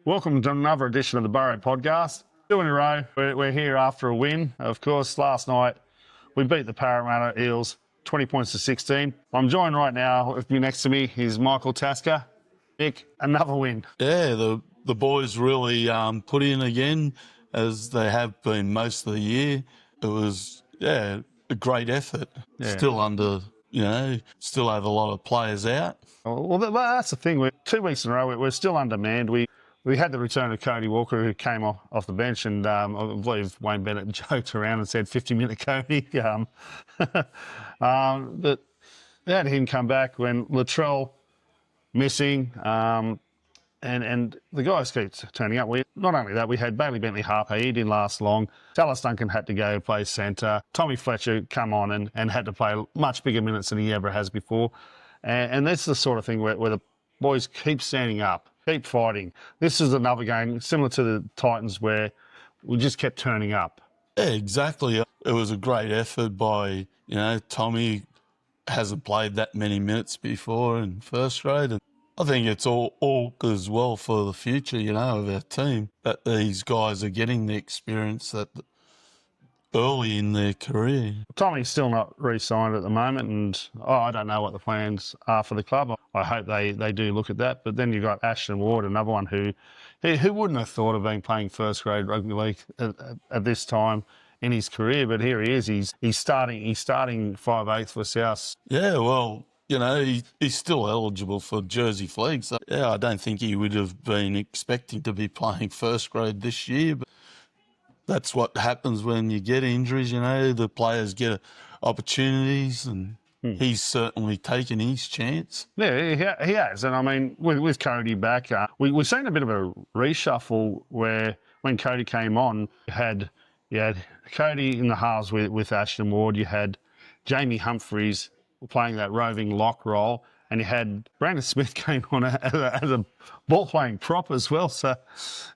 Welcome to another edition of the Burrow podcast. 2 in a row. We're here after a win. Of course, last night we beat the Parramatta Eels 20 points to 16. I'm joined right now, with me next to me is Michael Tasker. Nick, another win. Yeah, the boys really put in again, as they have been most of the year. It was, a great effort. Yeah. Still have a lot of players out. Well, that's the thing. 2 weeks in a row, we're still undermanned. We had the return of Cody Walker, who came off the bench, and I believe Wayne Bennett joked around and said 50-minute Cody. But they had him come back when Latrell missing, and the guys keep turning up. Not only that, we had Bailey Bentley-Harper. He didn't last long. Talis Duncan had to go play centre. Tommy Fletcher come on and had to play much bigger minutes than he ever has before. And that's the sort of thing where the boys keep standing up, keep fighting. This is another game similar to the Titans where we just kept turning up. Yeah, exactly. It was a great effort by, Tommy hasn't played that many minutes before in first grade. And I think it's all as well for the future, of our team, that these guys are getting the experience that early in their career. Tommy's still not re-signed at the moment, and I don't know what the plans are for the club. I hope they do look at that. But then you've got Ashton Ward, another one who wouldn't have thought of being playing first grade rugby league at this time in his career, but here he is. He's starting 5/8 for South. Yeah, well, he's still eligible for jersey flag. So, I don't think he would have been expecting to be playing first grade this year. But that's what happens when you get injuries, the players get opportunities, and he's certainly taken his chance. Yeah, he has. And I mean, with Cody back, we've seen a bit of a reshuffle where when Cody came on, you had Cody in the halves with Ashton Ward, you had Jamie Humphries playing that roving lock role, and you had Brandon Smith came on as a ball-playing prop as well. So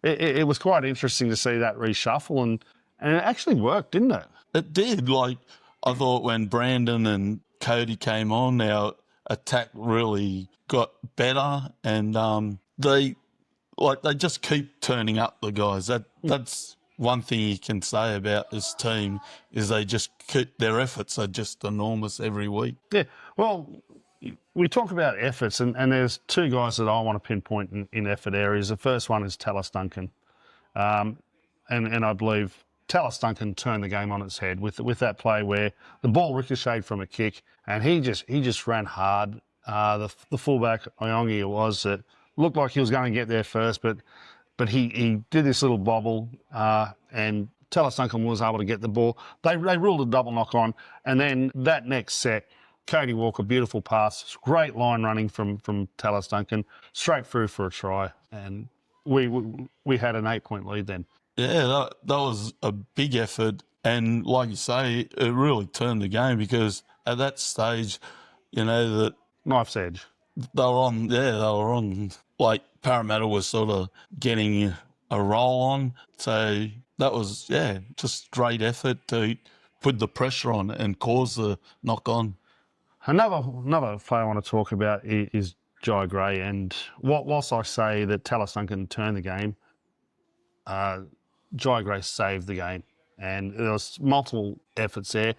it was quite interesting to see that reshuffle, and it actually worked, didn't it? It did. I thought when Brandon and Cody came on, our attack really got better, and they just keep turning up, the guys. That's one thing you can say about this team is their efforts are just enormous every week. Yeah, well, we talk about efforts, and there's 2 guys that I want to pinpoint in effort areas. The first one is Talis Duncan, and I believe Talis Duncan turned the game on its head with that play where the ball ricocheted from a kick, and he just ran hard. The fullback Iongi it was that looked like he was going to get there first, but he did this little bobble, and Talis Duncan was able to get the ball. They ruled a double knock on, and then that next set, Cody Walker, beautiful pass, great line running from Talis Duncan, straight through for a try, and we had an 8-point lead then. Yeah, that was a big effort, and like you say, it really turned the game because at that stage, that knife's edge. They were on. Like Parramatta was sort of getting a roll on, so that was just great effort to put the pressure on and cause the knock on. Another player I want to talk about is Jai Gray, and whilst I say that Talis Duncan turned the game, Jai Gray saved the game, and there was multiple efforts there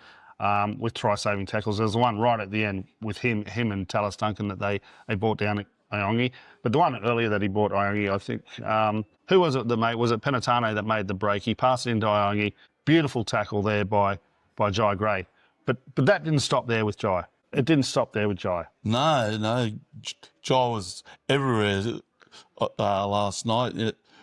with try-saving tackles. There was one right at the end with him and Talis Duncan that they brought down Iongi, but the one earlier that he brought Iongi, I think, who was it that made? Was it Penatano that made the break? He passed it into Iongi. Beautiful tackle there by Jai Gray, but that didn't stop there with Jai. It didn't stop there with Jai. No, Jai was everywhere last night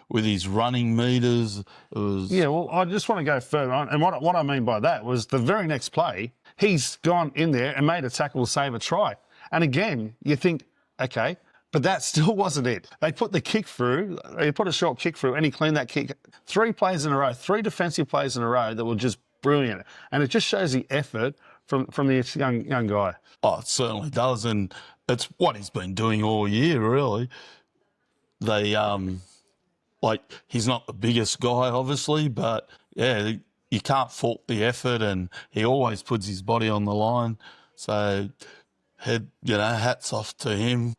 with his running meters. It was... Yeah, well, I just want to go further on. And what I mean by that was the very next play, he's gone in there and made a tackle to save a try. And again, you think, okay, but that still wasn't it. They put the kick through, they put a short kick through, and he cleaned that kick. 3 plays in a row, 3 defensive plays in a row that were just brilliant. And it just shows the effort from this young guy. Oh, it certainly does, and it's what he's been doing all year, really. They, he's not the biggest guy, obviously, but, you can't fault the effort, and he always puts his body on the line. So, hats off to him.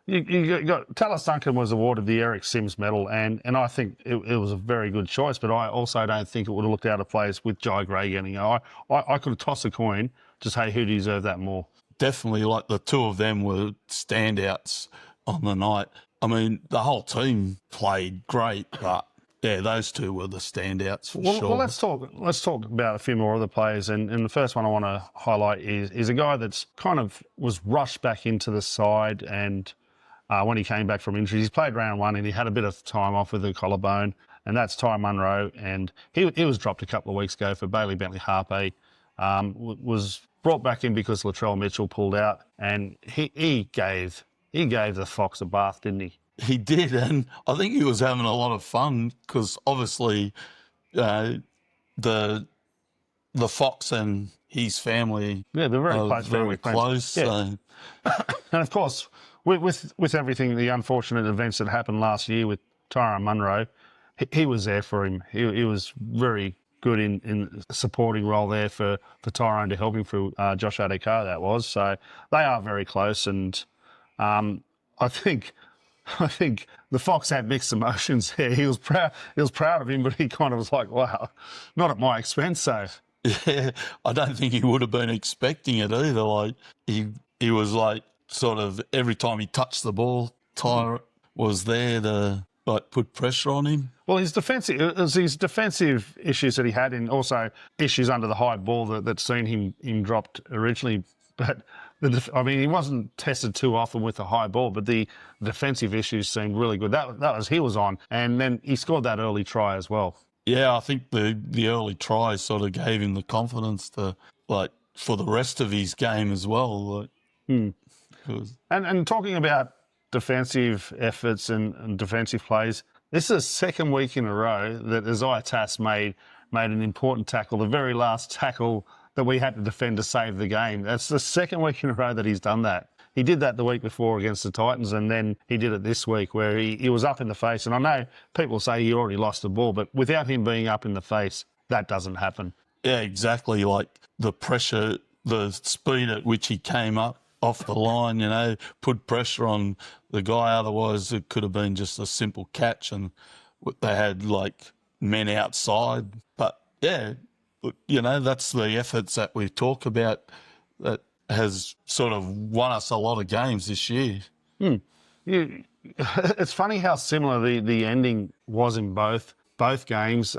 you got Talis Duncan was awarded the Eric Sims medal, and I think it was a very good choice. But I also don't think it would have looked out of place with Jai Gray getting it. I could have tossed a coin to say who deserved that more. Definitely, like the two of them were standouts on the night. I mean, the whole team played great, but yeah, those two were the standouts for sure. Well, let's talk about a few more other players, and the first one I want to highlight is a guy that's kind of was rushed back into the side, and when he came back from injury, he's played round one and he had a bit of time off with the collarbone, and that's Munro, and he was dropped a couple of weeks ago for Bailey Bentley Harpe. Was brought back in because Latrell Mitchell pulled out, and he gave the Fox a bath, didn't he? He did, and I think he was having a lot of fun because obviously the Fox and his family, they're very close, very close. Yeah. So. And of course, with everything, the unfortunate events that happened last year with Munro, he was there for him. He was very good in a supporting role there for Tyrone to help him through Josh Adokar, that was. So they are very close, and I think the Fox had mixed emotions there. He was proud of him, but he kind of was like, wow, not at my expense. So yeah, I don't think he would have been expecting it either. Like he was like sort of every time he touched the ball, Ty was there to like put pressure on him. Well, it was his defensive issues that he had, and also issues under the high ball that seen him dropped originally. But he wasn't tested too often with the high ball, but the defensive issues seemed really good. That was he was on, and then he scored that early try as well. Yeah, I think the early try sort of gave him the confidence to like for the rest of his game as well. Like, And talking about defensive efforts and defensive plays, this is the second week in a row that Isaiah Tass made an important tackle, the very last tackle that we had to defend to save the game. That's the second week in a row that he's done that. He did that the week before against the Titans, and then he did it this week where he was up in the face. And I know people say he already lost the ball, but without him being up in the face, that doesn't happen. Yeah, exactly. Like the pressure, the speed at which he came up off the line, put pressure on the guy. Otherwise, it could have been just a simple catch, and they had like men outside. But yeah, that's the efforts that we talk about that has sort of won us a lot of games this year. It's funny how similar the ending was in both games,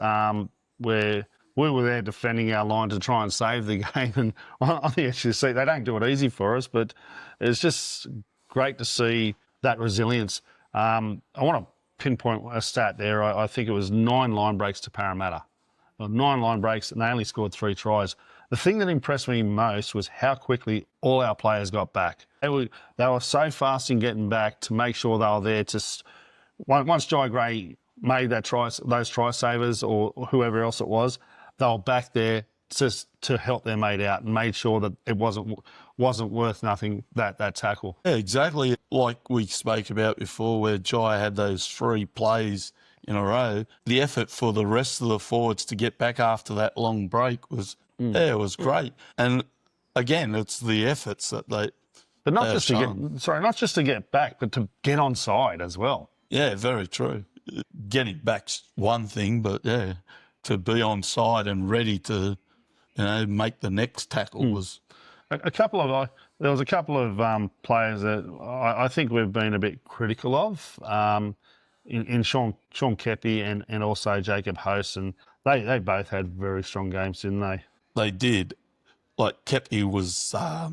where we were there defending our line to try and save the game, and on the edge of the seat, they don't do it easy for us, but it's just great to see that resilience. I want to pinpoint a stat there. I think it was 9 line breaks to Parramatta. 9 line breaks, and they only scored 3 tries. The thing that impressed me most was how quickly all our players got back. They were so fast in getting back to make sure they were there once Jai Gray made those try savers or whoever else it was, they were back there to help their mate out and made sure that it wasn't worth nothing, that tackle. Yeah, exactly. Like we spoke about before, where Jai had those 3 plays in a row, the effort for the rest of the forwards to get back after that long break was it was great. And again, it's the efforts that but not just to get back, but to get on side as well. Yeah, very true. Getting back's one thing, but yeah, to be on side and ready to make the next tackle was there was a couple of players that I think we've been a bit critical of. In Sean Kepi and also Jacob Host, and they both had very strong games, didn't they? They did. Like Kepi was, I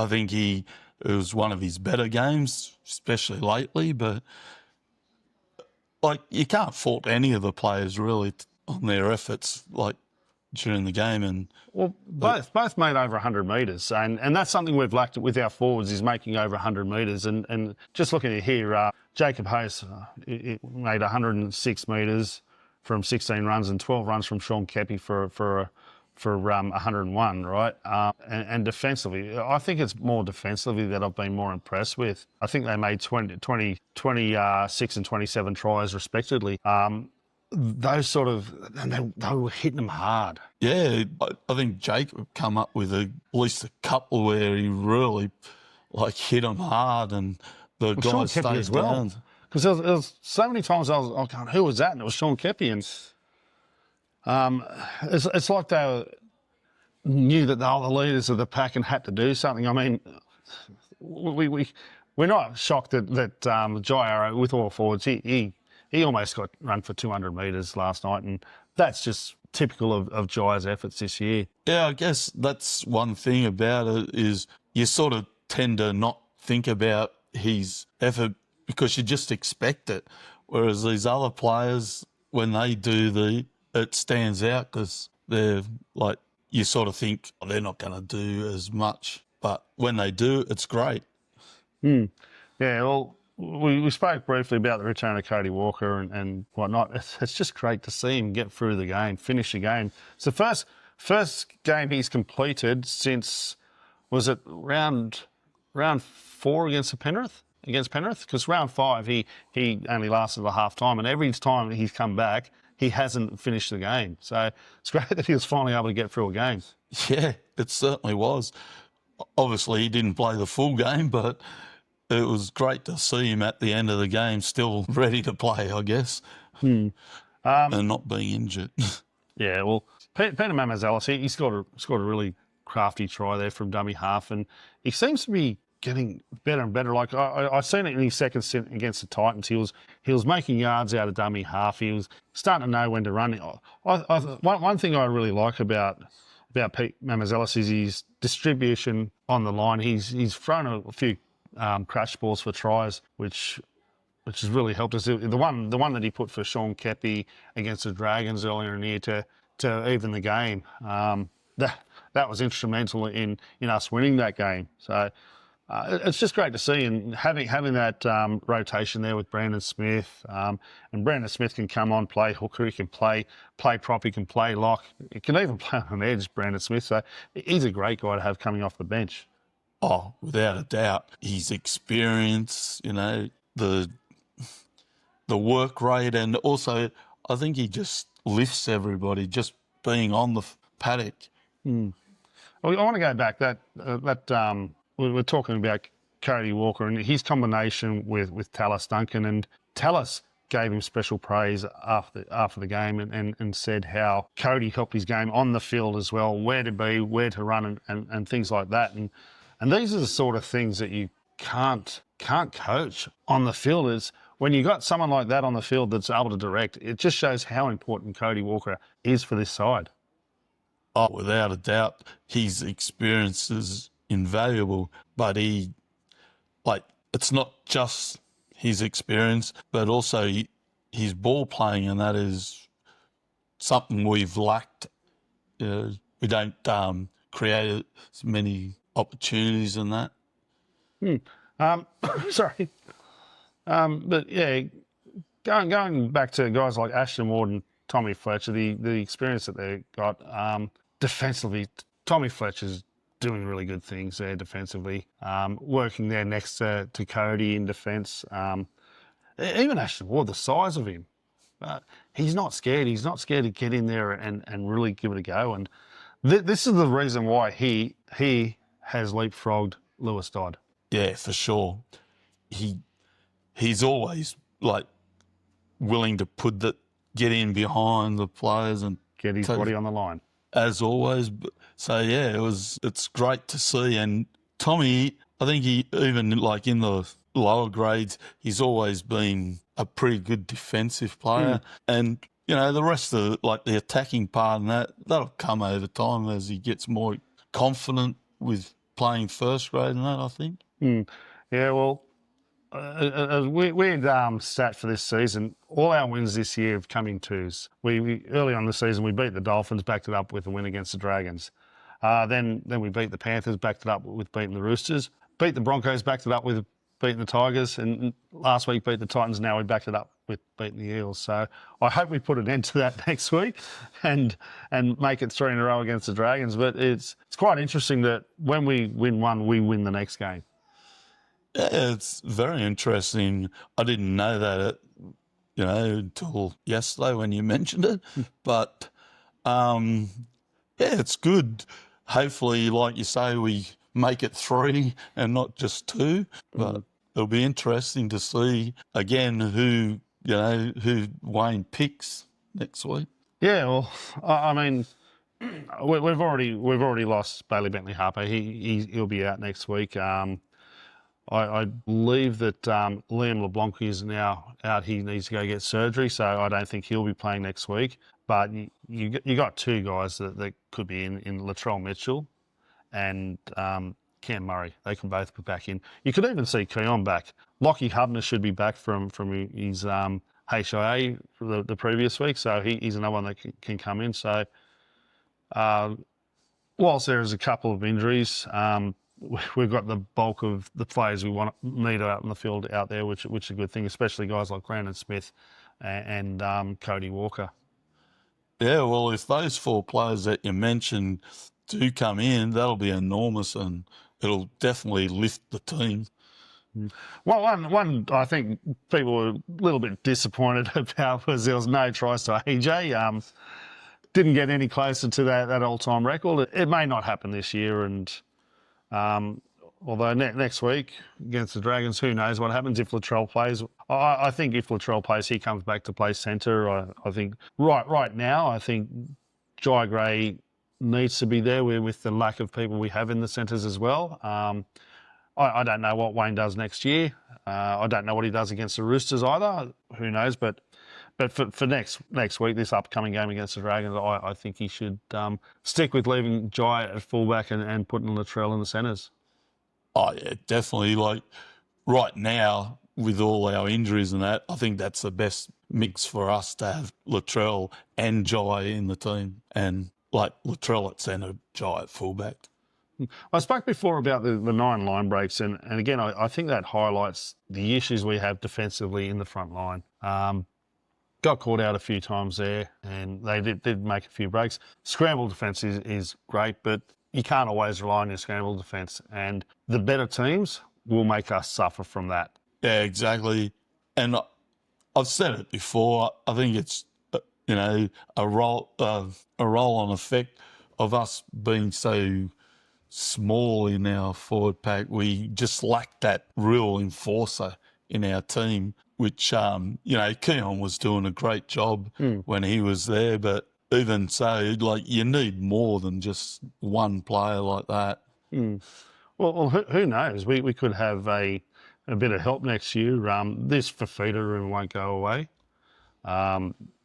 think it was one of his better games, especially lately. But like you can't fault any of the players really on their efforts, like during the game. And both made over 100 metres, and that's something we've lacked with our forwards is making over 100 metres. And just looking at here, Jacob Host made 106 metres from 16 runs and 12 runs from Sean Kepi for 101, right? And defensively, I think it's more defensively that I've been more impressed with. I think they made 26 and 27 tries respectively. Those sort of, and they were hitting them hard. Yeah, I think Jacob come up with at least a couple where he really like hit him hard, and the Sean guy Kepi stayed as well. down. Because there was so many times I was going, who was that? And it was Sean Kepi. And it's like they knew that they were the leaders of the pack and had to do something. I mean, we're not shocked that Jai Arrow, with all forwards, he almost got run for 200 metres last night, and that's just typical of Jai's efforts this year. Yeah, I guess that's one thing about it is you sort of tend to not think about his effort because you just expect it. Whereas these other players, when they do it stands out because they're like, you sort of think, oh, they're not going to do as much. But when they do, it's great. Yeah, well, we spoke briefly about the return of Cody Walker and whatnot. It's just great to see him get through the game, finish the game. It's the first game he's completed since, was it round 4 against Penrith? Because round 5 he only lasted the half time, and every time he's come back, he hasn't finished the game. So it's great that he was finally able to get through a game. Yeah, it certainly was. Obviously, he didn't play the full game, but it was great to see him at the end of the game still ready to play, I guess, and not being injured. Yeah, well, Peter Mamazelis, he scored a really crafty try there from dummy half, and he seems to be getting better and better. Like I seen it in his second stint against the Titans. He was making yards out of dummy half. He was starting to know when to run. One thing I really like about Pete Mamazelis is his distribution on the line. He's thrown a few crash balls for tries, which has really helped us. The one that he put for Sean Kepi against the Dragons earlier in the year to even the game, that was instrumental in us winning that game. So it's just great to see, and having that rotation there with Brandon Smith, and Brandon Smith can come on, play hooker, he can play prop, he can play lock, he can even play on an edge, Brandon Smith. So he's a great guy to have coming off the bench. Oh, without a doubt. His experience, the work rate, and also I think he just lifts everybody just being on the paddock. Well, I want to go back we're talking about Cody Walker and his combination with Talis Duncan, and Talis gave him special praise after the game and said how Cody helped his game on the field as well, where to be, where to run, and things like that. And these are the sort of things that you can't coach on the field. Is when you got someone like that on the field that's able to direct, it just shows how important Cody Walker is for this side. Oh, without a doubt, his experience is invaluable, but it's not just his experience, but also his ball playing, and that is something we've lacked. We don't create as many opportunities in that. Sorry. But yeah, going back to guys like Ashton Ward and Tommy Fletcher, the experience that they got defensively, Tommy Fletcher's doing really good things there defensively, working there next to Cody in defence. Even Ashton Ward, the size of him, he's not scared. He's not scared to get in there and really give it a go. And this is the reason why he has leapfrogged Lewis Dodd. Yeah, for sure. He's always willing to get in behind the players and Get his body on the line. As always. So yeah, it's great to see. And Tommy, I think he even in the lower grades, he's always been a pretty good defensive player. And the rest of the attacking part and that'll come over time as he gets more confident with playing first grade and that, I think. Yeah, well, a weird stat for this season. All our wins this year have come in twos. We early on in the season, we beat the Dolphins, backed it up with a win against the Dragons. Then we beat the Panthers, backed it up with beating the Roosters. Beat the Broncos, backed it up with beating the Tigers. And last week beat the Titans. Now we backed it up with beating the Eels. So I hope we put an end to that next week and make it 3 in a row against the Dragons. But it's quite interesting that when we win one, we win the next game. Yeah, it's very interesting. I didn't know that, until yesterday when you mentioned it. But, yeah, it's good. Hopefully, like you say, we make it 3 and not just 2. But it'll be interesting to see again who Wayne picks next week. Yeah, well, I mean, we've already lost Bailey Bentley Harper. He'll be out next week. I believe that Liam LeBlanc is now out. He needs to go get surgery, so I don't think he'll be playing next week. But you got 2 guys that could be in Latrell Mitchell and Cam Murray. They can both be back in. You could even see Keon back. Lockie Hubner should be back from his HIA the previous week, so he's another one that can come in. So whilst there is a couple of injuries, we've got the bulk of the players we need out in the field out there, which is a good thing, especially guys like Brandon Smith and Cody Walker. Yeah, well, if those 4 players that you mentioned do come in, that'll be enormous, and it'll definitely lift the team. Well, one I think people were a little bit disappointed about was there was no tries to AJ. Didn't get any closer to that all-time record. It may not happen this year, and although next week against the Dragons, who knows what happens if Latrell plays. I think if Latrell plays, he comes back to play centre. I think right now, I think Jai Gray needs to be there with the lack of people we have in the centres as well. I don't know what Wayne does next year. I don't know what he does against the Roosters either. Who knows? But for next week, this upcoming game against the Dragons, I think he should stick with leaving Jai at fullback and putting Latrell in the centres. Oh, yeah, definitely. Like right now, with all our injuries and that, I think that's the best mix for us to have Latrell and Jai in the team. And like Latrell at centre, Jai at fullback. I spoke before about the 9 line breaks, and again, I think that highlights the issues we have defensively in the front line. Got caught out a few times there, and they did make a few breaks. Scramble defence is great, but you can't always rely on your scramble defence, and the better teams will make us suffer from that. Yeah, exactly. And I've said it before. I think it's a roll-on effect of us being so small in our forward pack. We just lack that real enforcer in our team, which, Keon was doing a great job when he was there. But even so, like, you need more than just one player like that. Well, who knows? We could have a bit of help next year. This Fafita room won't go away.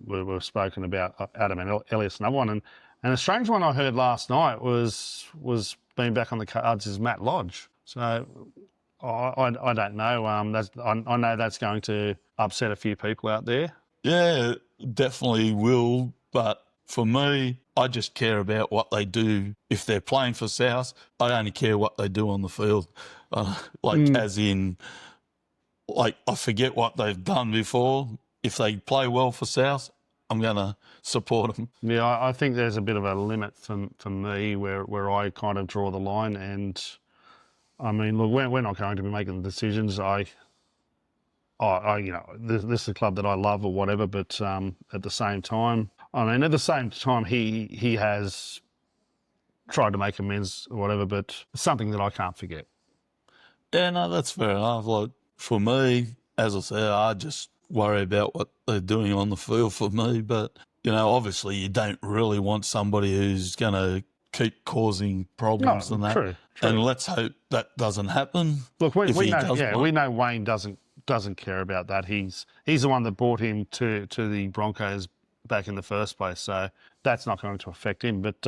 We've spoken about Adam and Elliot's another one. And a strange one I heard last night was being back on the cards is Matt Lodge. So I don't know. I know that's going to upset a few people out there. Yeah, definitely will. But for me, I just care about what they do. If they're playing for South, I only care what they do on the field. As in, like, I forget what they've done before. If they play well for South, I'm going to support them. Yeah, I think there's a bit of a limit for me where I kind of draw the line. And, I mean, look, we're not going to be making the decisions. This is a club that I love or whatever, but at the same time, he has tried to make amends or whatever, but it's something that I can't forget. Yeah, no, that's fair enough. Like, for me, as I said, I just worry about what they're doing on the field for me. But, obviously you don't really want somebody who's going to keep causing problems and that. True. And let's hope that doesn't happen. Look, we know Wayne doesn't care about that. He's the one that brought him to the Broncos back in the first place, so that's not going to affect him. But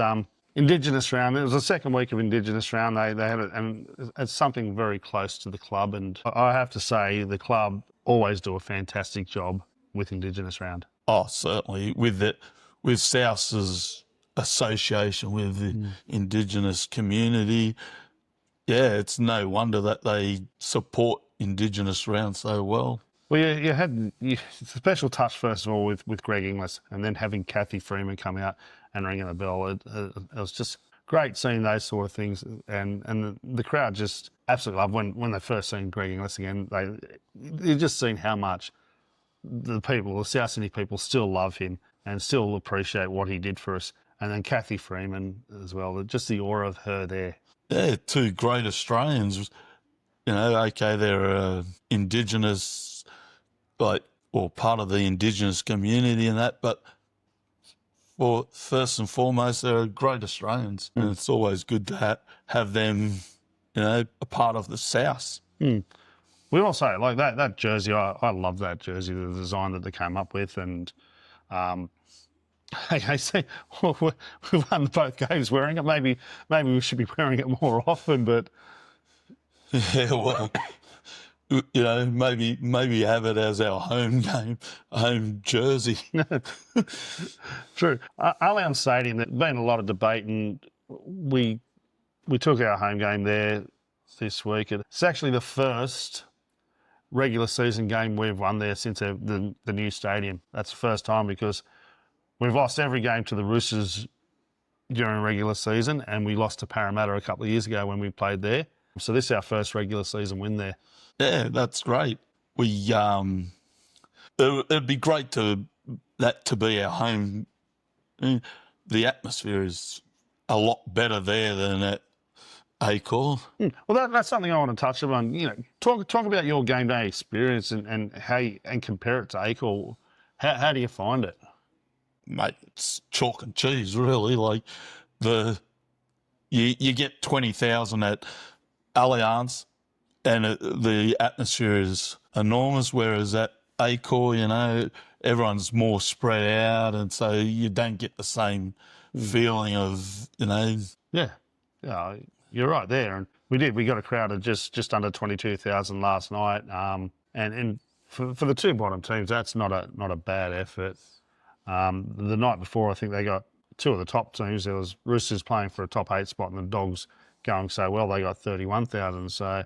Indigenous Round, it was the second week of Indigenous Round. They had it, and it's something very close to the club. And I have to say, the club always do a fantastic job with Indigenous Round. Oh, certainly. With South's association with the Indigenous community, yeah, it's no wonder that they support Indigenous Round so well. Well, you had a special touch, first of all, with Greg Inglis, and then having Kathy Freeman come out and ringing the bell. It was just great seeing those sort of things. And the crowd just absolutely loved when they first seen Greg Inglis again. You've just seen how much the South Sydney people still love him and still appreciate what he did for us. And then Kathy Freeman as well, just the aura of her there. They're two great Australians. You know, okay, they're Indigenous, like, or part of the Indigenous community and that, but for first and foremost, they're great Australians, and it's always good to have them, you know, a part of the South. We also like that jersey. I love that jersey, the design that they came up with, and I say we won both games wearing it. Maybe we should be wearing it more often, but Yeah, well, you know, maybe have it as our home game, home jersey. true. Allianz Stadium, there's been a lot of debate, and we took our home game there this week. It's actually the first regular season game we've won there since the new stadium. That's the first time, because we've lost every game to the Roosters during regular season, and we lost to Parramatta a couple of years ago when we played there. So this is our first regular season win there. Yeah, that's great. It'd be great to be our home. The atmosphere is a lot better there than at Acor. Well, that's something I want to touch on. You know, talk about your game day experience and how and compare it to Acor. How do you find it? Mate, it's chalk and cheese, really. Like you get 20,000 at Allianz, and the atmosphere is enormous. Whereas at Acor, you know, everyone's more spread out, and so you don't get the same feeling of, you know. Yeah, you're right there. And we got a crowd of just under 22,000 last night. And for the two bottom teams, that's not a bad effort. The night before, I think they got two of the top teams. There was Roosters playing for a top 8 spot, and the Dogs going so well, they got 31,000. So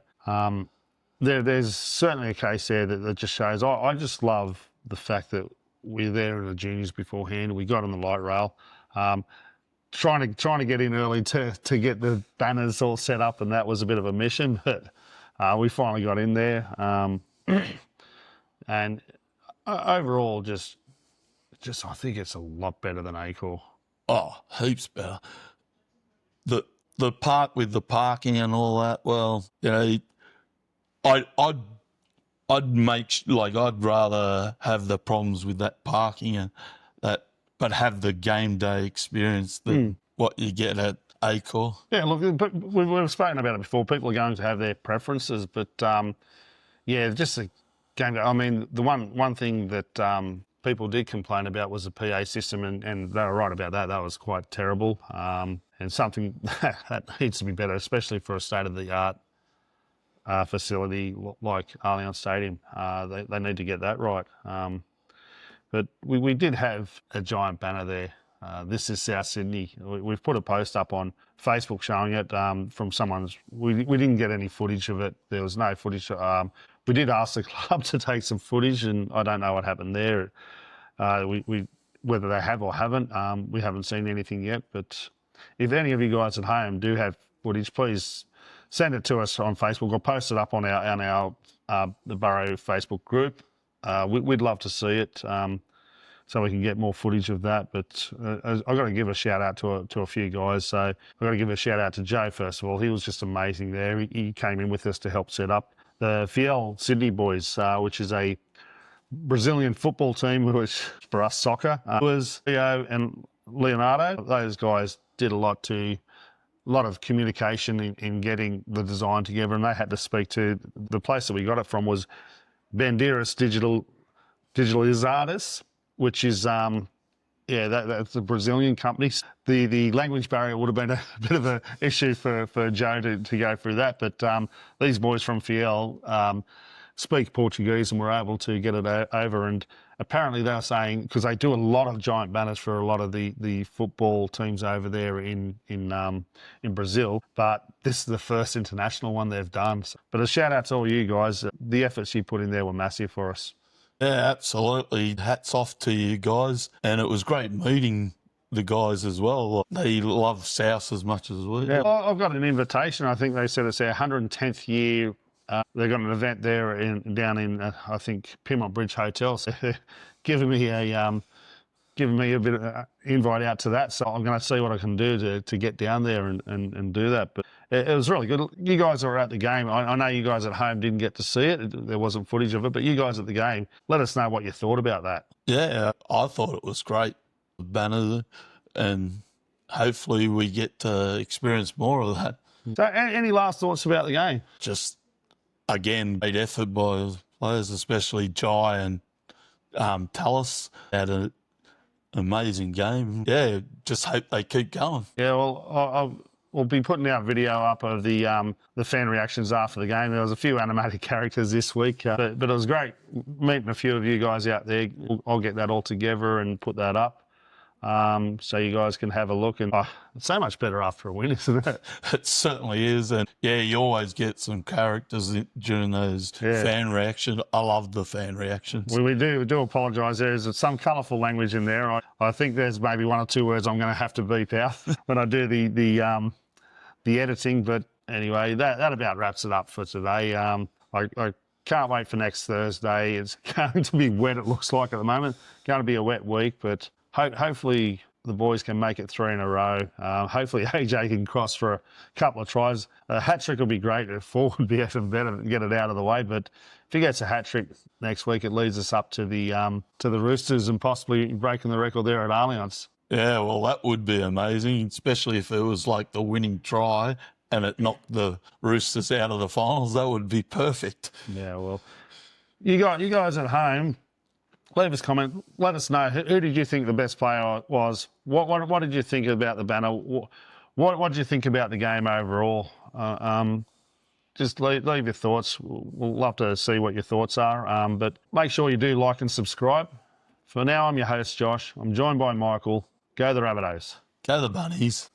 there's certainly a case there that just shows. I just love the fact that we're there in the juniors beforehand. We got on the light rail, trying to get in early to get the banners all set up, and that was a bit of a mission, but we finally got in there. And overall, just I think it's a lot better than Acor. Oh, heaps better. The part with the parking and all that, well, you know, I'd rather have the problems with that parking and that, but have the game day experience than what you get at Acor. Yeah, look, but we've spoken about it before. People are going to have their preferences, but yeah, just a game day. I mean, the one thing that people did complain about was the PA system, and they were right about that. That was quite terrible, and something that needs to be better, especially for a state-of-the-art facility like Allianz Stadium. They need to get that right. But we did have a giant banner there. This is South Sydney. We've put a post up on Facebook showing it from someone's. We didn't get any footage of it. There was no footage. We did ask the club to take some footage, and I don't know what happened there. Whether they have or haven't, we haven't seen anything yet. But if any of you guys at home do have footage, please send it to us on Facebook or post it up on our the Burrow Facebook group. We'd love to see it, so we can get more footage of that. But I've got to give a shout out to a few guys. So I've got to give a shout out to Joe first of all. He was just amazing there. He came in with us to help set up the Fiel Sydney boys, which is a Brazilian football team, which for us soccer was Leo and Leonardo. Those guys did a lot of communication in getting the design together, and they had to speak to the place that we got it from was Bandeiras Digitalizadas, which is that's a Brazilian company. The language barrier would have been a bit of an issue for Joe to go through that, but these boys from Fiel speak Portuguese and were able to get it over. And apparently they were saying, because they do a lot of giant banners for a lot of the football teams over there in Brazil, but this is the first international one they've done. But a shout out to all you guys. The efforts you put in there were massive for us. Yeah, absolutely. Hats off to you guys. And it was great meeting the guys as well. They love South as much as we. Yeah, well, I've got an invitation. I think they said it's their 110th year. They've got an event there down in I think Pyrmont Bridge Hotel. So giving me a bit of, invite out to that. So I'm going to see what I can do to get down there and do that. But it was really good. You guys were at the game. I know you guys at home didn't get to see it. There wasn't footage of it, but you guys at the game, let us know what you thought about that. Yeah, I thought it was great. Banner, and hopefully we get to experience more of that. So any last thoughts about the game? Just, again, great effort by players, especially Jai and Talis. Had an amazing game. Yeah, just hope they keep going. Yeah, well, we'll be putting our video up of the fan reactions after the game. There was a few animated characters this week, but it was great meeting a few of you guys out there. I'll get that all together and put that up. So you guys can have a look. And it's so much better after a win, isn't it? It certainly is. And yeah, you always get some characters during those fan reactions. I love the fan reactions. We do apologise. There's some colourful language in there. I think there's maybe one or two words I'm going to have to beep out when I do the editing. But anyway, that about wraps it up for today. I can't wait for next Thursday. It's going to be wet, it looks like at the moment. Going to be a wet week, but hopefully the boys can make it 3 in a row. Hopefully AJ can cross for a couple of tries. A hat-trick would be great. A 4 would be even better to get it out of the way. But if he gets a hat-trick next week, it leads us up to the Roosters and possibly breaking the record there at Allianz. Yeah, well, that would be amazing, especially if it was like the winning try and it knocked the Roosters out of the finals. That would be perfect. Yeah, well, you guys at home, leave us a comment. Let us know, who did you think the best player was? What did you think about the banner? What did you think about the game overall? Just leave your thoughts. We'll love to see what your thoughts are. But make sure you do like and subscribe. For now, I'm your host, Josh. I'm joined by Michael. Go the Rabbitohs. Go the Bunnies.